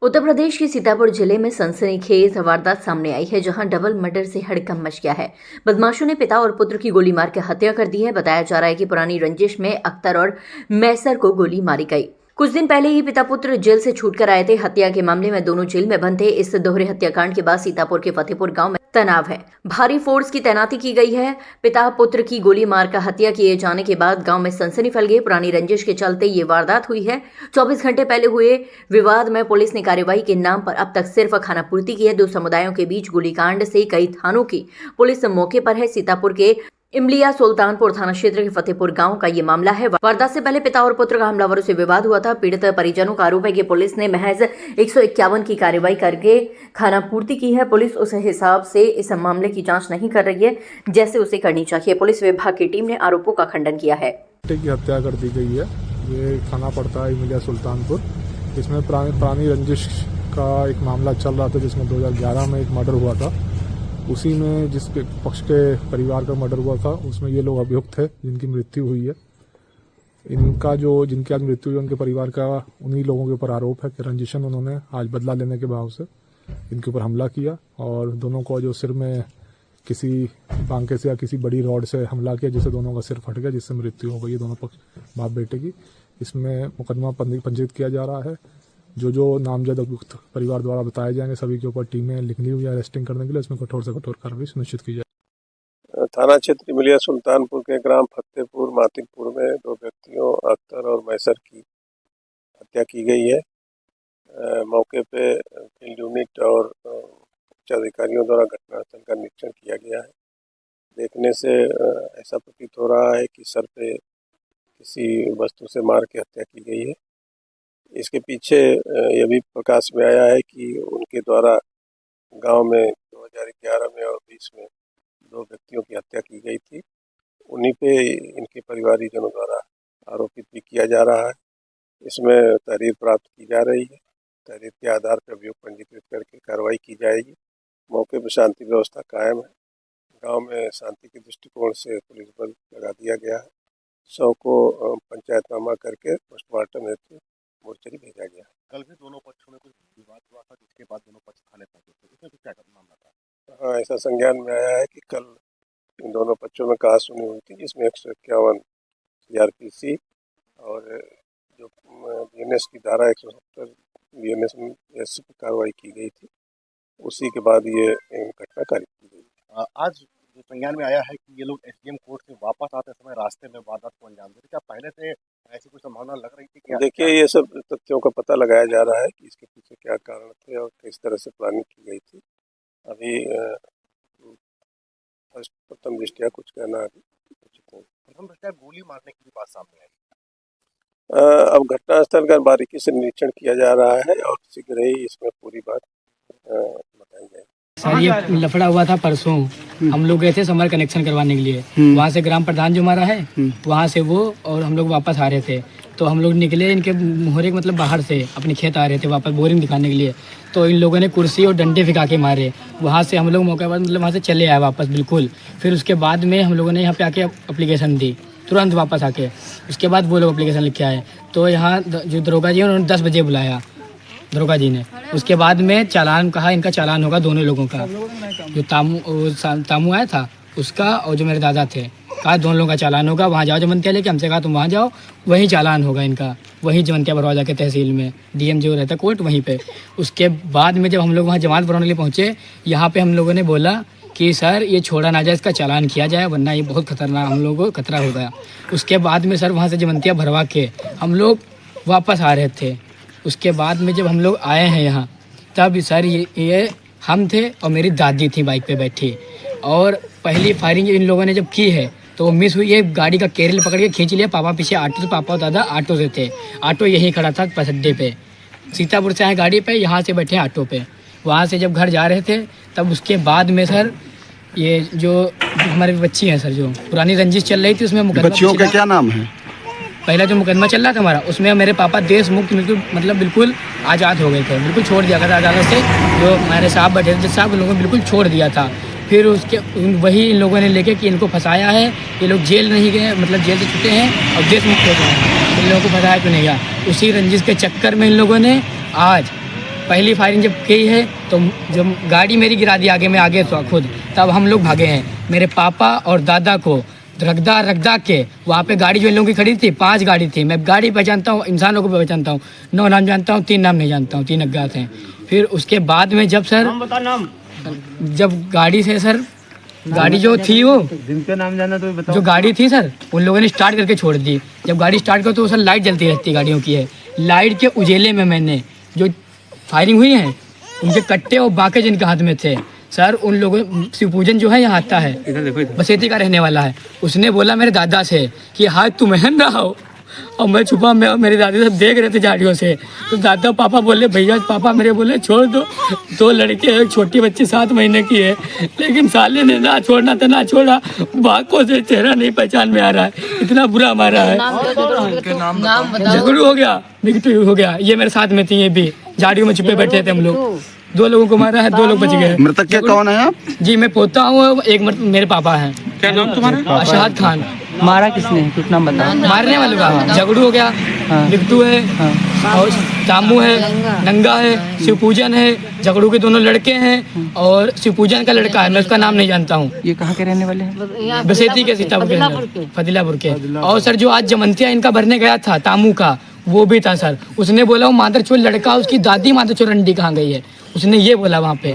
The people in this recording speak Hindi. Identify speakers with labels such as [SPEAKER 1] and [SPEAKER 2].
[SPEAKER 1] उत्तर प्रदेश के सीतापुर जिले में सनसनीखेज वारदात सामने आई है, जहां डबल मर्डर से हड़कंप मच गया है। बदमाशों ने पिता और पुत्र की गोली मार के हत्या कर दी है। बताया जा रहा है कि पुरानी रंजिश में अख्तर और मैसर को गोली मारी गई। कुछ दिन पहले ही पिता पुत्र जेल से छूटकर आए थे। हत्या के मामले में दोनों जेल में बंद थे। इस दोहरे हत्याकांड के बाद सीतापुर के फतेहपुर गांव में तनाव है। भारी फोर्स की तैनाती की गई है। पिता पुत्र की गोली मारकर हत्या किए जाने के बाद गांव में सनसनी फैल गई। पुरानी रंजिश के चलते ये वारदात हुई है। 24 घंटे पहले हुए विवाद में पुलिस ने कार्यवाही के नाम पर अब तक सिर्फ खानापूर्ति की है। दो समुदायों के बीच गोलीकांड से कई थानों की पुलिस मौके पर है। सीतापुर के इमलिया सुल्तानपुर थाना क्षेत्र के फतेहपुर गांव का ये मामला है। वारदात से पहले पिता और पुत्र का हमलावरों से विवाद हुआ था। पीड़ित परिजनों का आरोप है कि पुलिस ने महज 151 की कार्रवाई करके खानापूर्ति की है। पुलिस उस हिसाब से इस मामले की जांच नहीं कर रही है जैसे उसे करनी चाहिए। पुलिस विभाग की टीम ने आरोपों का खंडन किया है।
[SPEAKER 2] की हत्या कर दी गई है। ये थाना पड़ता है इमलिया सुल्तानपुर। इसमें पुरानी रंजिश का एक मामला चल रहा था, जिसमें 2011 में एक मर्डर हुआ था। उसी में जिसके पक्ष के परिवार का मर्डर हुआ था, उसमें ये लोग अभियुक्त थे जिनकी मृत्यु हुई है। जिनकी आज मृत्यु हुई, उनके परिवार का उन्हीं लोगों के ऊपर आरोप है कि रंजिशन उन्होंने आज बदला लेने के भाव से इनके ऊपर हमला किया और दोनों को जो सिर में किसी बांके से या किसी बड़ी रॉड से हमला किया, जिससे दोनों का सिर फट गया, जिससे मृत्यु हो गई दोनों पक्ष बाप बेटे की। इसमें मुकदमा पंजीकृत किया जा रहा है। जो नामजद अभियुक्त परिवार द्वारा बताए जाएंगे, सभी के ऊपर टीमें लिखनी हुई है अरेस्टिंग करने के लिए। इसमें कठोर से कठोर कार्रवाई सुनिश्चित की जाए।
[SPEAKER 3] थाना क्षेत्र इमलिया सुल्तानपुर के ग्राम फतेहपुर मातिकपुर में दो व्यक्तियों अख्तर और मैसर की हत्या की गई है। मौके पे फील्ड यूनिट और उच्च अधिकारियों द्वारा घटनास्थल का निरीक्षण किया गया है। देखने से ऐसा प्रतीत हो रहा है कि सर पे किसी वस्तु से मार के हत्या की गई है। इसके पीछे यह भी प्रकाश में आया है कि उनके द्वारा गांव में 2011 में और 20 में दो व्यक्तियों की हत्या की गई थी। उन्हीं पे इनके परिवारीजनों द्वारा आरोपित भी किया जा रहा है। इसमें तहरीर प्राप्त की जा रही है। तहरीर के आधार पर अभियोग पंजीकृत करके कार्रवाई की जाएगी। मौके पर शांति व्यवस्था कायम है। गांव में शांति के दृष्टिकोण से पुलिस बल लगा दिया गया है। शव को पंचायतनामा करके पोस्टमार्टम हेतु मोर्चरी भेजा गया।
[SPEAKER 4] कल भी दोनों पक्षों में कुछ विवाद हुआ था, जिसके बाद दोनों पक्ष थाने पहुंचे थे। इसमें कुछ क्या मामला था?
[SPEAKER 3] हाँ, ऐसा संज्ञान में आया है कि कल इन दोनों पक्षों में कहा सुनी हुई थी, जिसमें 151 CRPC और जो BNS की धारा 170 BNS में पर कार्रवाई की गई थी। उसी के बाद ये घटना कारित की गई।
[SPEAKER 4] आज जो संज्ञान में आया है कि ये लोग SDM कोर्ट से वापस आते समय रास्ते में वारदात को अंजाम देते, क्या पहले से ऐसी कोई संभावना लग रही थी? क्या
[SPEAKER 3] देखिए, ये सब तथ्यों का पता लगाया जा रहा है कि इसके पीछे क्या कारण थे और किस तरह से प्लानिंग की गई थी। अभी प्रथम दृष्टया कुछ कहना अभी उचित नहीं।
[SPEAKER 4] प्रथम दृष्टया गोली मारने की भी बात सामने आई।
[SPEAKER 3] अब घटनास्थल का बारीकी से निरीक्षण किया जा रहा है और शीघ्र ही इसमें पूरी बात बताई जाएगी।
[SPEAKER 5] सर, ये लफड़ा हुआ था परसों। हम लोग गए थे समर कनेक्शन करवाने के लिए। वहाँ से ग्राम प्रधान जो हमारा है, वहाँ से वो और हम लोग वापस आ रहे थे। तो हम लोग निकले इनके मोहरे मतलब बाहर से अपने खेत आ रहे थे वापस बोरिंग दिखाने के लिए। तो इन लोगों ने कुर्सी और डंडे फिका के मारे। वहाँ से हम लोग मौके पर मतलब वहाँ से चले आए वापस बिल्कुल। फिर उसके बाद में हम लोगों ने यहाँ पे आके अप्लीकेशन दी, तुरंत वापस आके। उसके बाद वो लोग अप्लीकेशन लिख के आए। तो यहाँ जो दरोगा जी उन्होंने 10 बजे बुलाया दरोगा जी ने। उसके बाद में चालान कहा, इनका चालान होगा दोनों लोगों का। जो तामू आया था उसका और जो मेरे दादा थे, कहा दोनों लोगों का चालान होगा। वहाँ जाओ जमंतिया लेके, हमसे कहा तुम वहाँ जाओ, वहीं चालान होगा इनका। वहीं जमंतिया भरवा जाके तहसील में DM जो रहता कोर्ट वहीं पे। उसके बाद में जब हम लोग वहाँ जमानत भरवाने के लिए पहुँचे, यहाँ पे हम लोगों ने बोला कि सर ये छोड़ा ना जाए, इसका चालान किया जाए, वरना ये बहुत खतरनाक, हम लोगों को खतरा हो गया। उसके बाद में सर वहाँ से जमंतिया भरवा के हम लोग वापस आ रहे थे। उसके बाद में जब हम लोग आए हैं यहाँ, तब सर ये हम थे और मेरी दादी थी बाइक पे बैठी। और पहली फायरिंग इन लोगों ने जब की है तो मिस हुई है। गाड़ी का केरल पकड़ के खींच लिया। पापा पीछे ऑटो से, पापा और दादा ऑटो से थे। ऑटो यहीं खड़ा था बस अड्डे पे। सीतापुर से आए गाड़ी पे, यहाँ से बैठे ऑटो पे। वहाँ से जब घर जा रहे थे तब उसके बाद में सर ये जो हमारी बच्ची हैं सर, जो पुरानी रंजिश चल रही थी, उसमें
[SPEAKER 6] बच्चियों का क्या नाम है?
[SPEAKER 5] पहला जो मुकदमा चल रहा था हमारा, उसमें मेरे पापा देश मुक्त बिल्कुल आज़ाद हो गए थे। बिल्कुल छोड़ दिया था अदालत से। जो हमारे साहब बैठे थे साहब, उन लोगों ने बिल्कुल छोड़ दिया था। फिर उसके वही इन लोगों ने लेके कि इनको फंसाया है, ये लोग जेल नहीं गए, मतलब जेल से छूटे हैं और देश मुक्त हो गए हैं, इन लोगों को फंसाया क्यों नहीं गया। उसी रंजिश के चक्कर में इन लोगों ने आज पहली फायरिंग जब की है तो जब गाड़ी मेरी गिरा दी आगे, मैं आगे था खुद, तब हम लोग भागे हैं। मेरे पापा और दादा को रगदा के वहाँ पे गाड़ी जो इन लोगों की खड़ी थी, 5 गाड़ी थी। मैं गाड़ी पहचानता हूँ, इंसानों को पहचानता हूँ, 9 नाम जानता हूँ, 3 नाम नहीं जानता हूँ, 3 अज्ञात हैं। फिर उसके बाद में जब सर जब गाड़ी से सर गाड़ी जो थी वो
[SPEAKER 6] जिनका नाम जाना तो बताओ।
[SPEAKER 5] जो गाड़ी थी सर उन लोगों ने स्टार्ट करके छोड़ दी। जब गाड़ी स्टार्ट करो तो सर लाइट जलती रहती है गाड़ियों की है। लाइट के उजेले में मैंने जो फायरिंग हुई है उनके कट्टे और बाके जिनके हाथ में थे सर, उन लोगों शिवपूजन जो है यहाँ आता है, बसेती का रहने वाला है, उसने बोला मेरे दादा से कि हाथ तुम्हें रहा हो, और मैं छुपा, मैं और मेरे दादी सब देख रहे थे झाड़ियों से। तो दादा पापा बोले, भैया पापा मेरे बोले छोड़ दो, 2 लड़के एक छोटी बच्ची 7 महीने की है, लेकिन साले ने ना छोड़ना था ना छोड़ा। बाकों से चेहरा नहीं पहचान में आ रहा है, इतना बुरा मारा है। झगड़ू हो गया, निगेटिव हो गया। ये मेरे साथ में थी, ये भी झाड़ियों में छुपे बैठे थे हम लोग। 2 लोगों को मारा है, 2 लोग बच गए।
[SPEAKER 6] मृतक क्या कौन है आप?
[SPEAKER 5] जी मैं पोता हूँ, एक मेरे पापा हैं।
[SPEAKER 6] क्या नाम तुम्हारा?
[SPEAKER 5] अशहद खान।
[SPEAKER 7] मारा किसने, कुछ नाम बता।
[SPEAKER 5] मारने वालों का झगड़ू हो गया, बिट्टू है और चामू है, नंगा है, शिवपूजन है। झगड़ू के 2 लड़के हैं और शिवपूजन का लड़का है, मैं उसका नाम नहीं जानता हूँ।
[SPEAKER 7] ये कहाँ के रहने वाले हैं?
[SPEAKER 5] बसेती के सीतापुर के अंदर, फदिलापुर के। और सर जो आज जमंतिया इनका भरने गया था तामू का, वो भी था सर। उसने बोला वो मादरचोर लड़का, उसकी दादी मादरचोर रंडी कहाँ गई है, उसने ये बोला वहाँ पे।